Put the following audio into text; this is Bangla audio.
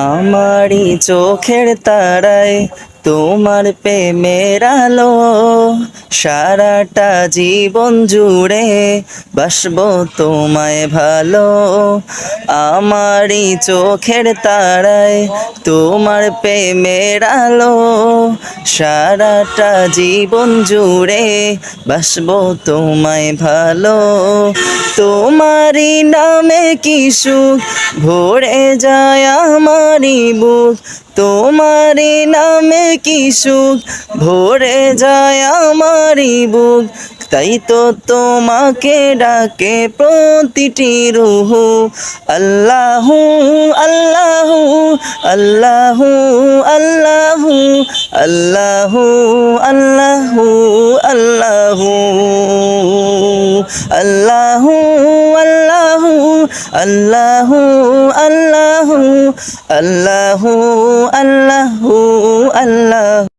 আমারই চোখের তারায় তোমার প্রেমের আলো, সারাটা জীবন জুড়ে বাসবো তোমায় ভালো। আমারই চোখের তারায় তোমার প্রেমের আলো, সারাটা জীবন জুড়ে বাসবো তোমায় ভালো। তোমারই নামে কি সুখ ভরে যায় আমারই বুক, তোমারই নামে কি সুখ ভরে যায় আমারই বুক। তাই তো তোমাকে ডাকে প্রতিটি রুহু। আল্লাহু আল্লাহু আল্লাহু আল্লাহু আল্লাহু আল্লাহু আল্লাহু আল্লাহু আল্লাহু আল্লাহু আল্লাহু আল্লাহু আল্লাহু আল্লাহু।